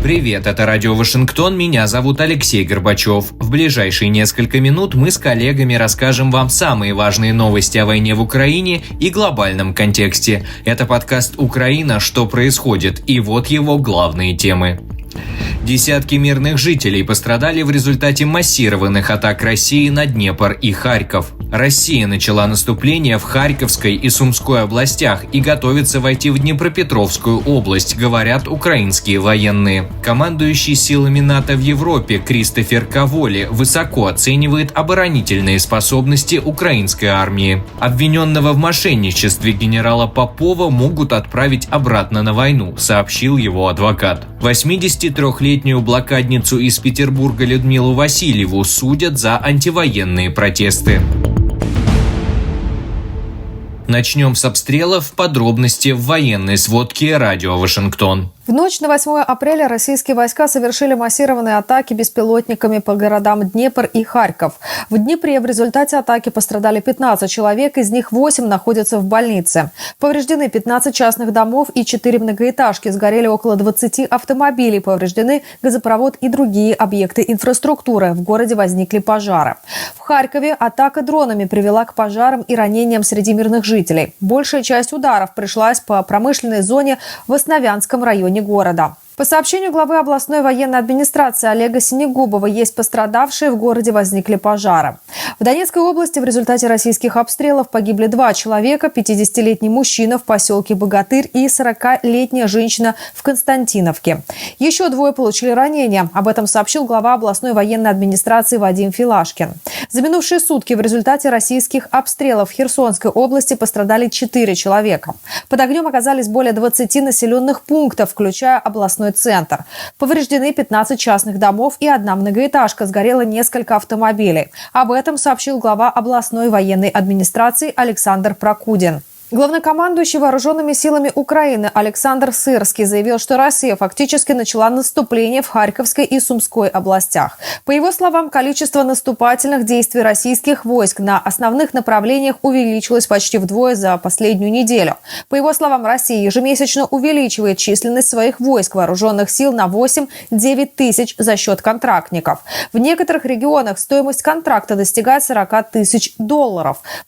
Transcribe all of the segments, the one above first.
Привет, это радио Вашингтон, меня зовут Алексей Горбачев. В ближайшие несколько минут мы с коллегами расскажем вам самые важные новости о войне в Украине и глобальном контексте. Это подкаст «Украина. Что происходит?» И вот его главные темы. Десятки мирных жителей пострадали в результате массированных атак России на Днепр и Харьков. Россия начала наступление в Харьковской и Сумской областях и готовится войти в Днепропетровскую область, говорят украинские военные. Командующий силами НАТО в Европе Кристофер Каволи высоко оценивает оборонительные способности украинской армии. Обвиненного в мошенничестве генерала Попова могут отправить обратно на войну, сообщил его адвокат. 83-летнюю блокадницу из Петербурга Людмилу Васильеву судят за антивоенные протесты. Начнем с обстрелов, подробности в военной сводке радио Вашингтон. В ночь на 8 апреля российские войска совершили массированные атаки беспилотниками по городам Днепр и Харьков. В Днепре в результате атаки пострадали 15 человек, из них 8 находятся в больнице. Повреждены 15 частных домов и 4 многоэтажки, сгорели около 20 автомобилей, повреждены газопровод и другие объекты инфраструктуры. В городе возникли пожары. В Харькове атака дронами привела к пожарам и ранениям среди мирных жителей. Большая часть ударов пришлась по промышленной зоне в Основянском районе города. По сообщению главы областной военной администрации Олега Синегубова, есть пострадавшие, в городе возникли пожары. В Донецкой области в результате российских обстрелов погибли 2 человека, 50-летний мужчина в поселке Богатырь и 40-летняя женщина в Константиновке. Еще 2 получили ранения. Об этом сообщил глава областной военной администрации Вадим Филашкин. За минувшие сутки в результате российских обстрелов в Херсонской области пострадали 4 человека. Под огнем оказались более 20 населенных пунктов, включая областной центр. Повреждены 15 частных домов и 1 многоэтажка, сгорело несколько автомобилей. Об этом сообщил глава областной военной администрации Александр Прокудин. Главнокомандующий вооруженными силами Украины Александр Сырский заявил, что Россия фактически начала наступление в Харьковской и Сумской областях. По его словам, количество наступательных действий российских войск на основных направлениях увеличилось почти вдвое за последнюю неделю. По его словам, Россия ежемесячно увеличивает численность своих войск вооруженных сил на 8-9 тысяч за счет контрактников. В некоторых регионах стоимость контракта достигает $40 тысяч.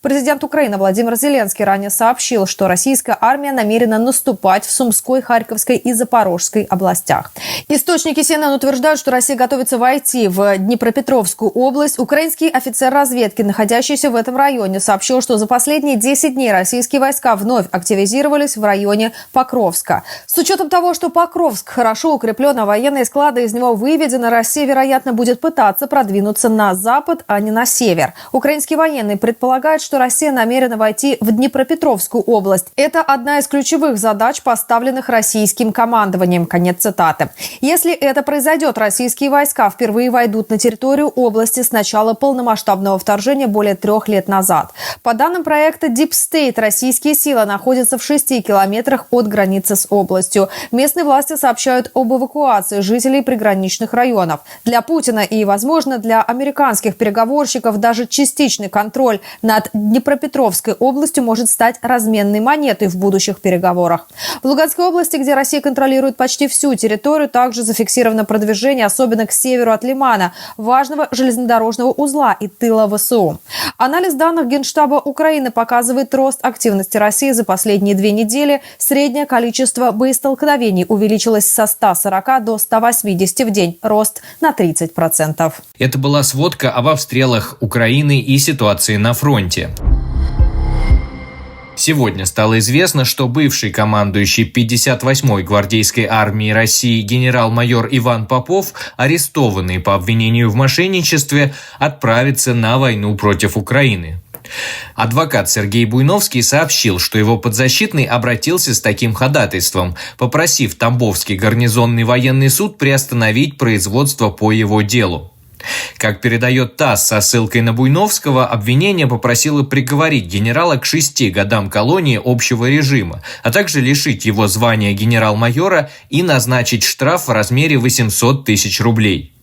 Президент Украины Владимир Зеленский ранее сообщил, что российская армия намерена наступать в Сумской, Харьковской и Запорожской областях. Источники CNN утверждают, что Россия готовится войти в Днепропетровскую область. Украинский офицер разведки, находящийся в этом районе, сообщил, что за последние 10 дней российские войска вновь активизировались в районе Покровска. С учетом того, что Покровск хорошо укреплен, а военные склады из него выведены, Россия, вероятно, будет пытаться продвинуться на запад, а не на север. Украинские военные предполагают, что Россия намерена войти в Днепропетровскую область. Это одна из ключевых задач, поставленных российским командованием. Конец цитаты. Если это произойдет, российские войска впервые войдут на территорию области с начала полномасштабного вторжения более 3 лет назад. По данным проекта Deep State, российские силы находятся в 6 километрах от границы с областью. Местные власти сообщают об эвакуации жителей приграничных районов. Для Путина и, возможно, для американских переговорщиков даже частичный контроль над Днепропетровской областью может стать разменной монетой в будущих переговорах. В Луганской области, где Россия контролирует почти всю территорию, также зафиксировано продвижение, особенно к северу от Лимана, важного железнодорожного узла и тыла ВСУ. Анализ данных Генштаба Украины показывает рост активности России за последние 2 недели. Среднее количество боестолкновений увеличилось со 140 до 180 в день. Рост на 30%. Это была сводка об обстрелах Украины и ситуации на фронте. Сегодня стало известно, что бывший командующий 58-й гвардейской армии России генерал-майор Иван Попов, арестованный по обвинению в мошенничестве, отправится на войну против Украины. Адвокат Сергей Буйновский сообщил, что его подзащитный обратился с таким ходатайством, попросив Тамбовский гарнизонный военный суд приостановить производство по его делу. Как передает ТАСС со ссылкой на Буйновского, обвинение попросило приговорить генерала к 6 годам колонии общего режима, а также лишить его звания генерал-майора и назначить штраф в размере 800 тысяч рублей.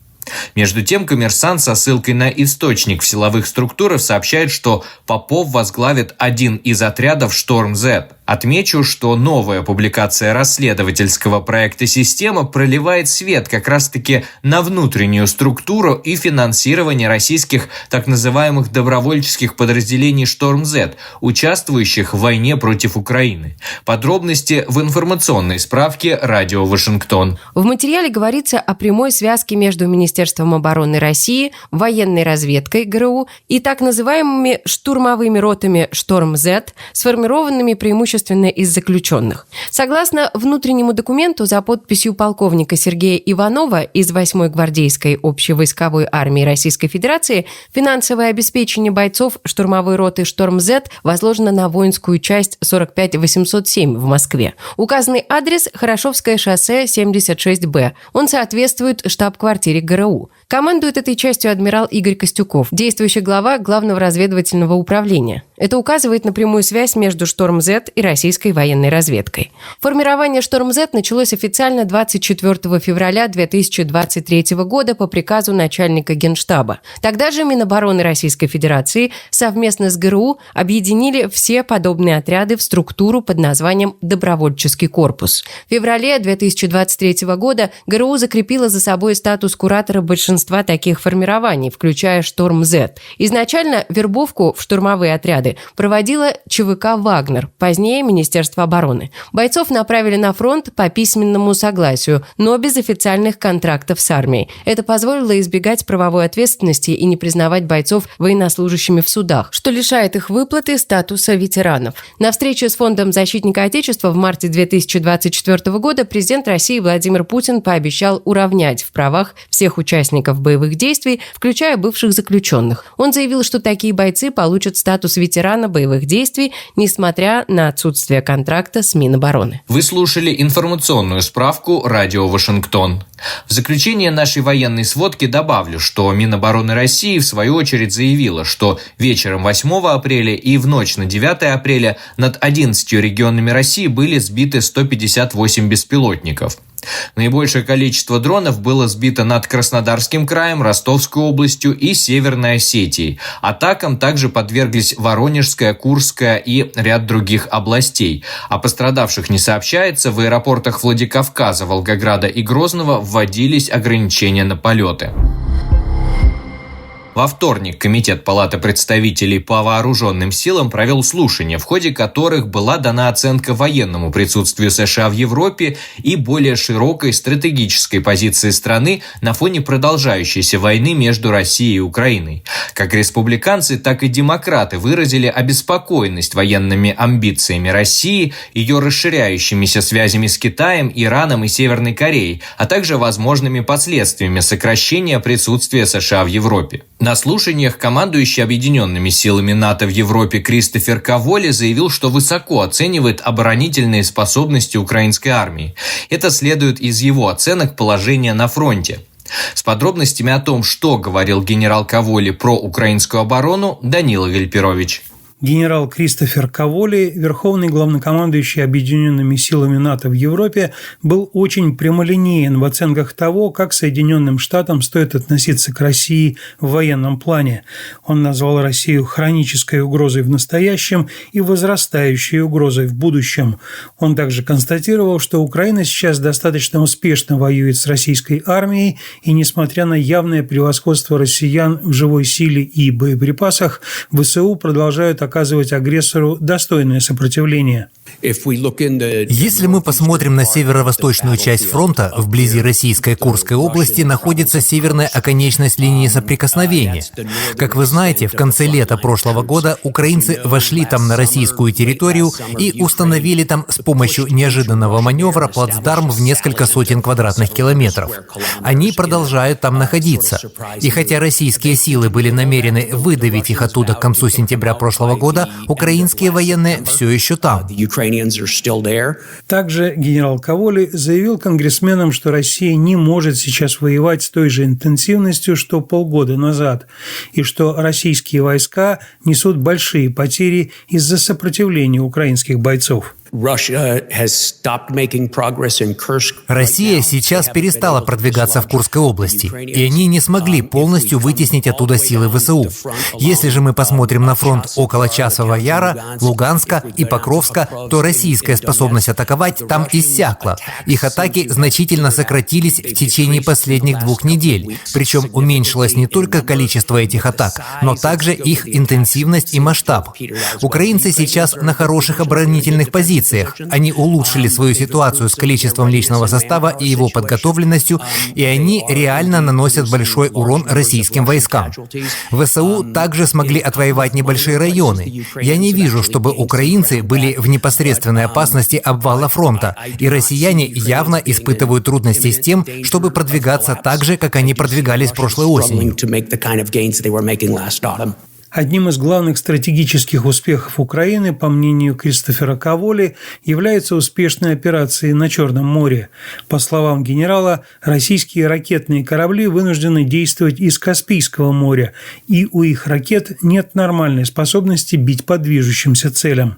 Между тем, «Коммерсант» со ссылкой на источник в силовых структурах сообщает, что Попов возглавит один из отрядов «Шторм-Z». Отмечу, что новая публикация расследовательского проекта «Система» проливает свет как раз-таки на внутреннюю структуру и финансирование российских так называемых добровольческих подразделений «Шторм-Z», участвующих в войне против Украины. Подробности в информационной справке «Радио Вашингтон». В материале говорится о прямой связке между Министерством обороны России, военной разведкой ГРУ и так называемыми штурмовыми ротами «Шторм-Z», сформированными преимущественно из заключенных. Согласно внутреннему документу за подписью полковника Сергея Иванова из 8-й гвардейской общевойсковой армии Российской Федерации, финансовое обеспечение бойцов штурмовой роты «Шторм-Z» возложено на воинскую часть 45807 в Москве. Указанный адрес – Хорошевское шоссе, 76Б. Он соответствует штаб-квартире ГРУ. Командует этой частью адмирал Игорь Костюков, действующий глава Главного разведывательного управления. Это указывает на прямую связь между «Шторм-Z» и российской военной разведкой. Формирование «Шторм-Z» началось официально 24 февраля 2023 года по приказу начальника Генштаба. Тогда же Минобороны Российской Федерации совместно с ГРУ объединили все подобные отряды в структуру под названием «Добровольческий корпус». В феврале 2023 года ГРУ закрепила за собой статус куратора большинства таких формирований, включая «Шторм-Z». Изначально вербовку в штурмовые отряды проводила ЧВК «Вагнер», позднее Министерство обороны. Бойцов направили на фронт по письменному согласию, но без официальных контрактов с армией. Это позволило избегать правовой ответственности и не признавать бойцов военнослужащими в судах, что лишает их выплаты статуса ветеранов. На встрече с Фондом защитника Отечества в марте 2024 года президент России Владимир Путин пообещал уравнять в правах всех участников боевых действий, включая бывших заключенных. Он заявил, что такие бойцы получат статус ветерана боевых действий, несмотря на отсутствие контракта с Минобороны. Вы слушали информационную справку «Радио Вашингтон». В заключение нашей военной сводки добавлю, что Минобороны России в свою очередь заявила, что вечером 8 апреля и в ночь на 9 апреля над 11 регионами России были сбиты 158 беспилотников. Наибольшее количество дронов было сбито над Краснодарским краем, Ростовской областью и Северной Осетией. Атакам также подверглись Воронежская, Курская и ряд других областей. О пострадавших не сообщается. В аэропортах Владикавказа, Волгограда и Грозного вводились ограничения на полеты. Во вторник Комитет Палаты представителей по вооруженным силам провел слушания, в ходе которых была дана оценка военному присутствию США в Европе и более широкой стратегической позиции страны на фоне продолжающейся войны между Россией и Украиной. Как республиканцы, так и демократы выразили обеспокоенность военными амбициями России, ее расширяющимися связями с Китаем, Ираном и Северной Кореей, а также возможными последствиями сокращения присутствия США в Европе. На слушаниях командующий объединенными силами НАТО в Европе Кристофер Каволи заявил, что высоко оценивает оборонительные способности украинской армии. Это следует из его оценок положения на фронте. С подробностями о том, что говорил генерал Каволи про украинскую оборону, Данила Гальперович. Генерал Кристофер Каволи, верховный главнокомандующий объединенными силами НАТО в Европе, был очень прямолинеен в оценках того, как Соединенным Штатам стоит относиться к России в военном плане. Он назвал Россию хронической угрозой в настоящем и возрастающей угрозой в будущем. Он также констатировал, что Украина сейчас достаточно успешно воюет с российской армией, и несмотря на явное превосходство россиян в живой силе и боеприпасах, ВСУ продолжают оказывать агрессору достойное сопротивление. Если мы посмотрим на северо-восточную часть фронта, вблизи российской Курской области находится северная оконечность линии соприкосновения. Как вы знаете, в конце лета прошлого года украинцы вошли там на российскую территорию и установили там с помощью неожиданного маневра плацдарм в несколько сотен квадратных километров. Они продолжают там находиться. И хотя российские силы были намерены выдавить их оттуда к концу сентября прошлого года, украинские военные все еще там. Также генерал Каволи заявил конгрессменам, что Россия не может сейчас воевать с той же интенсивностью, что полгода назад, и что российские войска несут большие потери из-за сопротивления украинских бойцов. Россия сейчас перестала продвигаться в Курской области, и они не смогли полностью вытеснить оттуда силы ВСУ. Если же мы посмотрим на фронт около Часового Яра, Луганска и Покровска, то российская способность атаковать там иссякла. Их атаки значительно сократились в течение последних 2 недель, причем уменьшилось не только количество этих атак, но также их интенсивность и масштаб. Украинцы сейчас на хороших оборонительных позициях. Они улучшили свою ситуацию с количеством личного состава и его подготовленностью, и они реально наносят большой урон российским войскам. ВСУ также смогли отвоевать небольшие районы. Я не вижу, чтобы украинцы были в непосредственной опасности обвала фронта, и россияне явно испытывают трудности с тем, чтобы продвигаться так же, как они продвигались прошлой осенью. Одним из главных стратегических успехов Украины, по мнению Кристофера Каволи, являются успешные операции на Черном море. По словам генерала, российские ракетные корабли вынуждены действовать из Каспийского моря, и у их ракет нет нормальной способности бить по движущимся целям.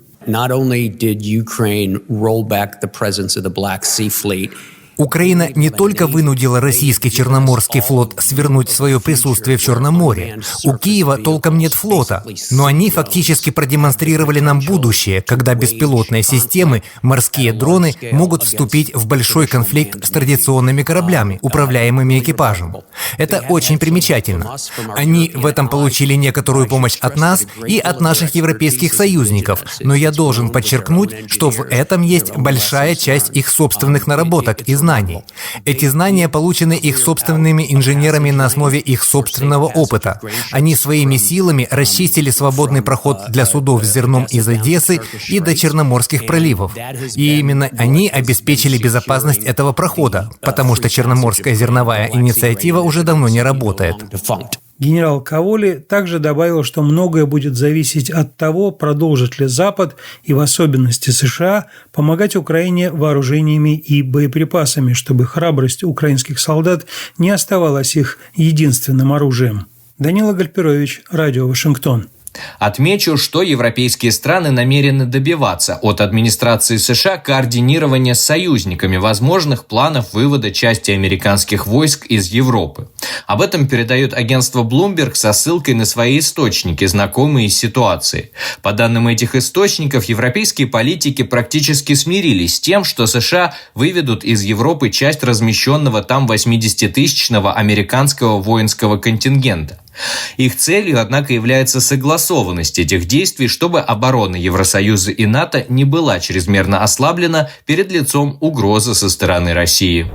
Украина не только вынудила российский Черноморский флот свернуть свое присутствие в Черном море. У Киева толком нет флота, но они фактически продемонстрировали нам будущее, когда беспилотные системы, морские дроны могут вступить в большой конфликт с традиционными кораблями, управляемыми экипажем. Это очень примечательно. Они в этом получили некоторую помощь от нас и от наших европейских союзников, но я должен подчеркнуть, что в этом есть большая часть их собственных наработок и знаний. Эти знания получены их собственными инженерами на основе их собственного опыта. Они своими силами расчистили свободный проход для судов с зерном из Одессы и до Черноморских проливов. И именно они обеспечили безопасность этого прохода, потому что Черноморская зерновая инициатива уже давно не работает. Генерал Каволи также добавил, что многое будет зависеть от того, продолжит ли Запад, и в особенности США, помогать Украине вооружениями и боеприпасами, чтобы храбрость украинских солдат не оставалась их единственным оружием. Данила Гальперович, Радио Вашингтон. Отмечу, что европейские страны намерены добиваться от администрации США координирования с союзниками возможных планов вывода части американских войск из Европы. Об этом передает агентство Bloomberg со ссылкой на свои источники, знакомые с ситуацией. По данным этих источников, европейские политики практически смирились с тем, что США выведут из Европы часть размещенного там 80-тысячного американского воинского контингента. Их целью, однако, является согласованность этих действий, чтобы оборона Евросоюза и НАТО не была чрезмерно ослаблена перед лицом угрозы со стороны России.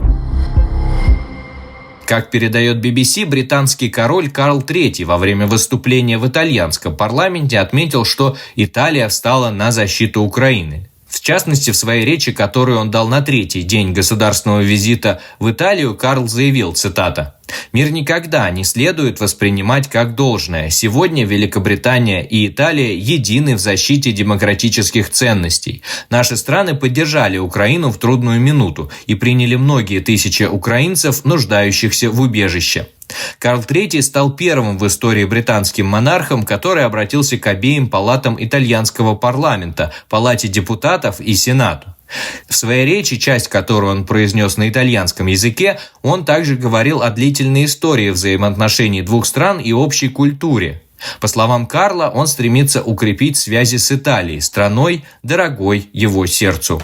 Как передает BBC, британский король Карл III во время выступления в итальянском парламенте отметил, что Италия встала на защиту Украины. В частности, в своей речи, которую он дал на 3-й день государственного визита в Италию, Карл заявил, цитата: «Мир никогда не следует воспринимать как должное. Сегодня Великобритания и Италия едины в защите демократических ценностей. Наши страны поддержали Украину в трудную минуту и приняли многие тысячи украинцев, нуждающихся в убежище». Карл III стал первым в истории британским монархом, который обратился к обеим палатам итальянского парламента, Палате депутатов и Сенату. В своей речи, часть которой он произнес на итальянском языке, он также говорил о длительной истории взаимоотношений двух стран и общей культуре. По словам Карла, он стремится укрепить связи с Италией, страной, дорогой его сердцу.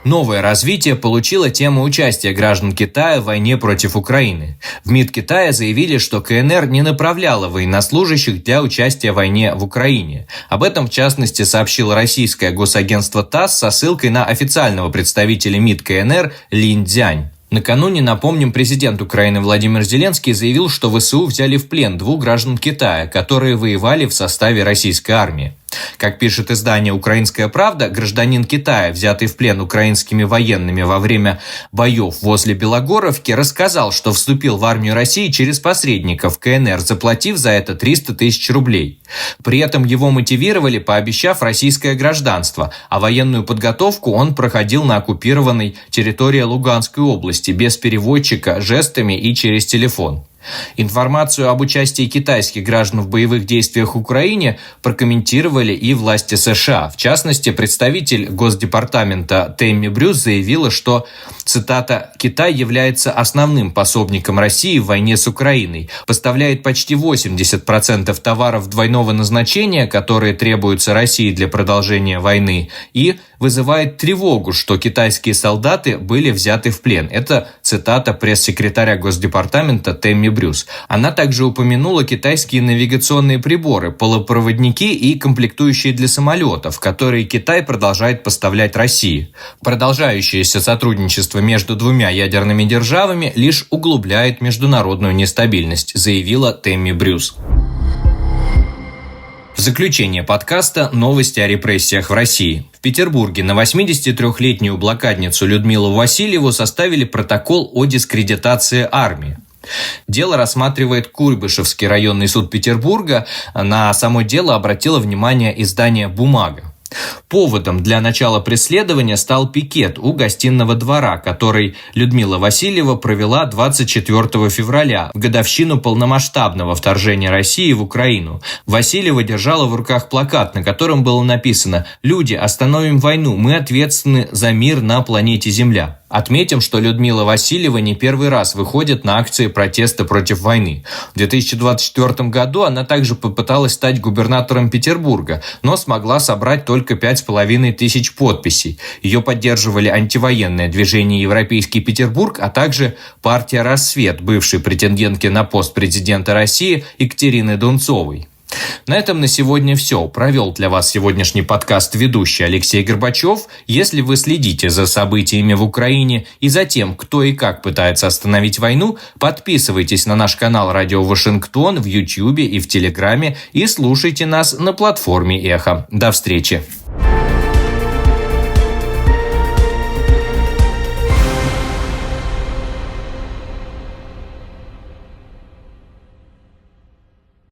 Новое развитие получила тема участия граждан Китая в войне против Украины. В МИД Китая заявили, что КНР не направляла военнослужащих для участия в войне в Украине. Об этом, в частности, сообщило российское госагентство ТАСС со ссылкой на официального представителя МИД КНР Линь Цзянь. Накануне, напомним, президент Украины Владимир Зеленский заявил, что ВСУ взяли в плен 2 граждан Китая, которые воевали в составе российской армии. Как пишет издание «Украинская правда», гражданин Китая, взятый в плен украинскими военными во время боев возле Белогоровки, рассказал, что вступил в армию России через посредников КНР, заплатив за это 300 тысяч рублей. При этом его мотивировали, пообещав российское гражданство, а военную подготовку он проходил на оккупированной территории Луганской области без переводчика, жестами и через телефон. Информацию об участии китайских граждан в боевых действиях в Украине прокомментировали и власти США. В частности, представитель Госдепартамента Тэмми Брюс заявила, что, цитата, «Китай является основным пособником России в войне с Украиной, поставляет почти 80% товаров двойного назначения, которые требуются России для продолжения войны, и вызывает тревогу, что китайские солдаты были взяты в плен». Это цитата пресс-секретаря Госдепартамента Тэмми Брюс. Она также упомянула китайские навигационные приборы, полупроводники и комплектующие для самолетов, которые Китай продолжает поставлять России. Продолжающееся сотрудничество между двумя ядерными державами лишь углубляет международную нестабильность, заявила Тэмми Брюс. В заключение подкаста новости о репрессиях в России. В Петербурге на 83-летнюю блокадницу Людмилу Васильеву составили протокол о дискредитации армии. Дело рассматривает Куйбышевский районный суд Петербурга. На само дело обратило внимание издание «Бумага». Поводом для начала преследования стал пикет у Гостиного двора, который Людмила Васильева провела 24 февраля, в годовщину полномасштабного вторжения России в Украину. Васильева держала в руках плакат, на котором было написано «Люди, остановим войну, мы ответственны за мир на планете Земля». Отметим, что Людмила Васильева не первый раз выходит на акции протеста против войны. В 2024 году она также попыталась стать губернатором Петербурга, но смогла собрать только 5500 подписей. Ее поддерживали антивоенное движение «Европейский Петербург», а также партия «Рассвет», бывшей претендентки на пост президента России Екатерины Дунцовой. На этом на сегодня все. Провел для вас сегодняшний подкаст ведущий Алексей Горбачев. Если вы следите за событиями в Украине и за тем, кто и как пытается остановить войну, подписывайтесь на наш канал «Радио Вашингтон» в YouTube и в Телеграме и слушайте нас на платформе «Эхо». До встречи!